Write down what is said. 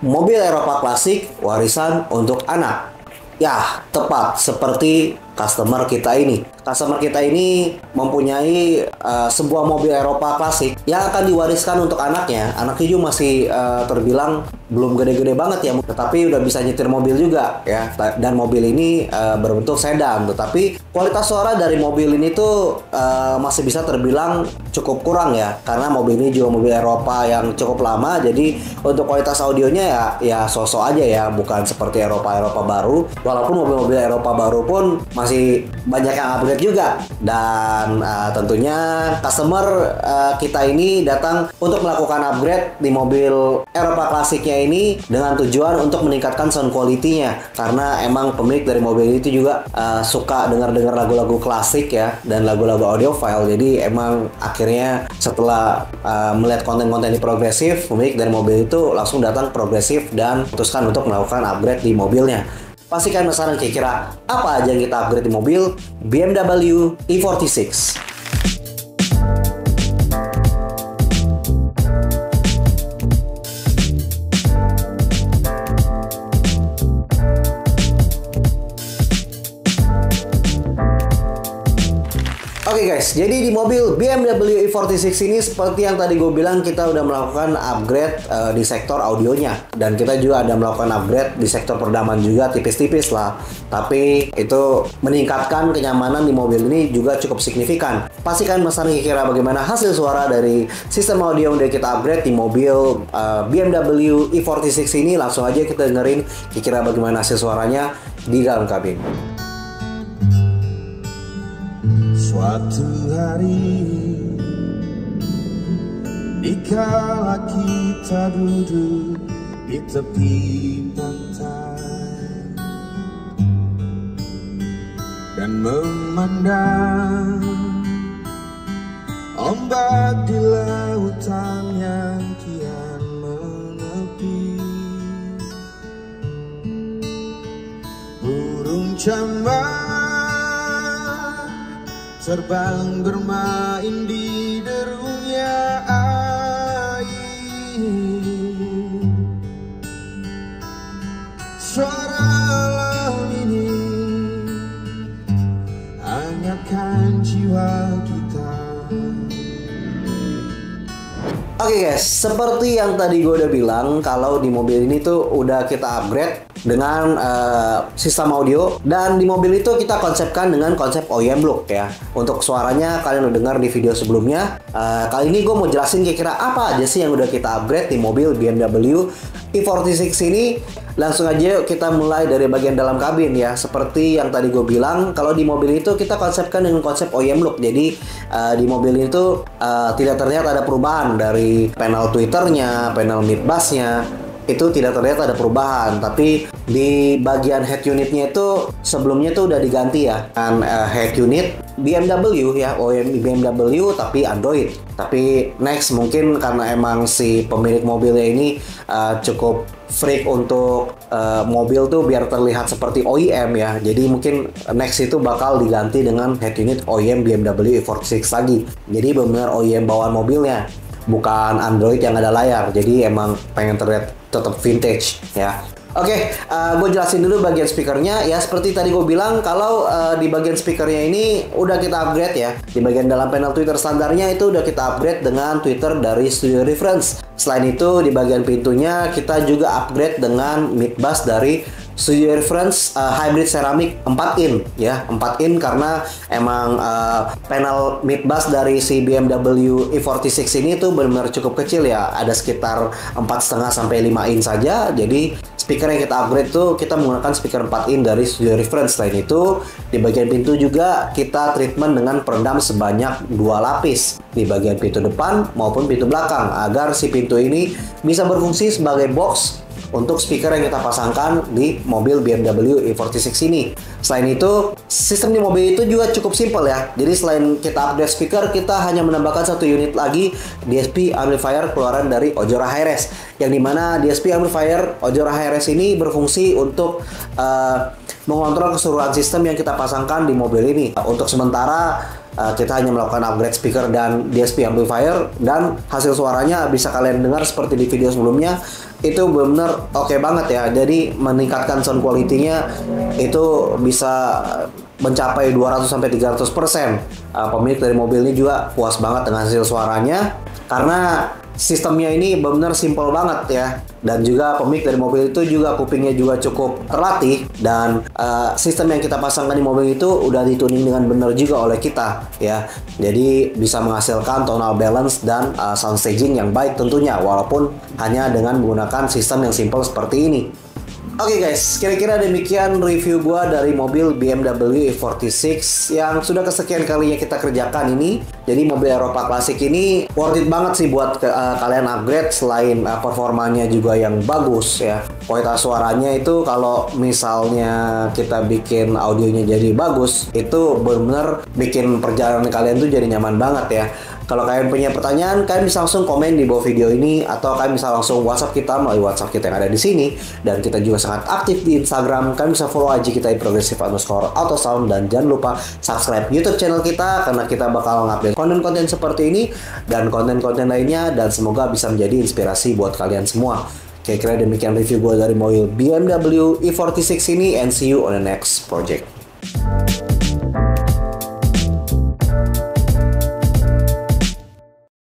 Mobil Eropa klasik warisan untuk anak. Ya, tepat seperti customer kita ini. Customer kita ini mempunyai sebuah mobil Eropa klasik yang akan diwariskan untuk anaknya. Anaknya juga masih terbilang belum gede-gede banget ya, tetapi udah bisa nyetir mobil juga ya. Dan mobil ini berbentuk sedan, tetapi kualitas suara dari mobil ini tuh masih bisa terbilang cukup kurang ya, karena mobil ini juga mobil Eropa yang cukup lama. Jadi untuk kualitas audionya ya sosok aja ya, bukan seperti Eropa baru. Walaupun mobil-mobil Eropa baru pun masih banyak yang upgrade juga. Dan tentunya customer kita ini datang untuk melakukan upgrade di mobil Eropa klasiknya ini dengan tujuan untuk meningkatkan sound quality-nya, karena emang pemilik dari mobil itu juga suka dengar lagu-lagu klasik ya, dan lagu-lagu audiophile. Jadi emang akhirnya setelah melihat konten-konten di progresif, pemilik dari mobil itu langsung datang progresif dan putuskan untuk melakukan upgrade di mobilnya. Pastikan penasaran kira-kira apa aja yang kita upgrade di mobil BMW E46. Oke guys, jadi di mobil BMW E46 ini seperti yang tadi gue bilang, kita udah melakukan upgrade di sektor audionya, dan kita juga ada melakukan upgrade di sektor peredaman juga tipis-tipis lah. Tapi itu meningkatkan kenyamanan di mobil ini juga cukup signifikan. Pastikan penasaran kira-kira bagaimana hasil suara dari sistem audio yang udah kita upgrade di mobil BMW E46 ini. Langsung aja kita dengerin kira-kira bagaimana hasil suaranya di dalam kabin. Suatu hari dikala kita duduk di tepi pantai dan memandang ombak di lautan yang kian menepi, burung camar terbang bermain di derungnya air. Suara laut ini hangatkan jiwa kita. Oke guys, seperti yang tadi gue udah bilang, kalau di mobil ini tuh udah kita upgrade dengan sistem audio, dan di mobil itu kita konsepkan dengan konsep OEM look ya. Untuk suaranya kalian udah dengar di video sebelumnya. Kali ini gue mau jelasin kira-kira apa aja sih yang udah kita upgrade di mobil BMW E46 ini. Langsung aja kita mulai dari bagian dalam kabin ya. Seperti yang tadi gue bilang, kalau di mobil itu kita konsepkan dengan konsep OEM look. Jadi di mobil itu tidak terlihat ada perubahan dari panel tweeternya, panel mid bassnya, itu tidak terlihat ada perubahan. Tapi di bagian head unitnya itu sebelumnya itu udah diganti ya, kan head unit BMW ya, OEM BMW tapi Android. Tapi next mungkin karena emang si pemilik mobilnya ini cukup freak untuk mobil tuh biar terlihat seperti OEM ya. Jadi mungkin next itu bakal diganti dengan head unit OEM BMW E46 lagi. Jadi benar-benar OEM bawaan mobilnya, bukan Android yang ada layar. Jadi emang pengen terlihat tetap vintage ya. Oke, gue jelasin dulu bagian speakernya ya. Seperti tadi gue bilang, kalau di bagian speakernya ini udah kita upgrade ya. Di bagian dalam panel tweeter standarnya itu udah kita upgrade dengan tweeter dari Studio Reference. Selain itu di bagian pintunya kita juga upgrade dengan mid bass dari Studio Reference Hybrid Ceramic 4 in ya, 4 in karena emang panel mid bass dari si BMW E46 ini tuh benar-benar cukup kecil ya, ada sekitar 4,5 sampai 5 in saja. Jadi speaker yang kita upgrade tuh kita menggunakan speaker 4 in dari Studio Reference. Selain itu di bagian pintu juga kita treatment dengan peredam sebanyak 2 lapis di bagian pintu depan maupun pintu belakang, agar si pintu ini bisa berfungsi sebagai box untuk speaker yang kita pasangkan di mobil BMW E46 ini. Selain itu, sistem di mobil itu juga cukup simpel ya. Jadi selain kita update speaker, kita hanya menambahkan satu unit lagi DSP amplifier keluaran dari Ojora Hi-Res, yang dimana DSP amplifier Ojora Hi-Res ini berfungsi untuk mengontrol keseluruhan sistem yang kita pasangkan di mobil ini. Untuk sementara kita hanya melakukan upgrade speaker dan DSP amplifier, dan hasil suaranya bisa kalian dengar seperti di video sebelumnya. itu benar oke banget ya. Jadi meningkatkan sound quality-nya itu bisa mencapai 200 sampai 300%. Pemilik dari mobil ini juga puas banget dengan hasil suaranya karena sistemnya ini benar simple banget ya. Dan juga pemilik dari mobil itu juga kupingnya juga cukup terlatih, dan sistem yang kita pasangkan di mobil itu udah dituning dengan benar juga oleh kita ya. Jadi bisa menghasilkan tonal balance dan sound staging yang baik tentunya, walaupun hanya dengan menggunakan sistem yang simple seperti ini. Oke guys, kira-kira demikian review gua dari mobil BMW E46 yang sudah kesekian kalinya kita kerjakan ini. Jadi mobil Eropa klasik ini worth it banget sih buat kalian upgrade. Selain performanya juga yang bagus ya, kualitas suaranya itu kalau misalnya kita bikin audionya jadi bagus, itu benar-benar bikin perjalanan kalian tuh jadi nyaman banget ya. Kalau kalian punya pertanyaan, kalian bisa langsung komen di bawah video ini, atau kalian bisa langsung WhatsApp kita melalui WhatsApp kita yang ada di sini. Dan kita juga sangat aktif di Instagram. Kalian bisa follow IG kita di progressive_autosound, dan jangan lupa subscribe YouTube channel kita karena kita bakal ngupdate konten-konten seperti ini dan konten-konten lainnya, dan semoga bisa menjadi inspirasi buat kalian semua. Kira-kira demikian review gue dari mobil BMW E46 ini, and see you on the next project.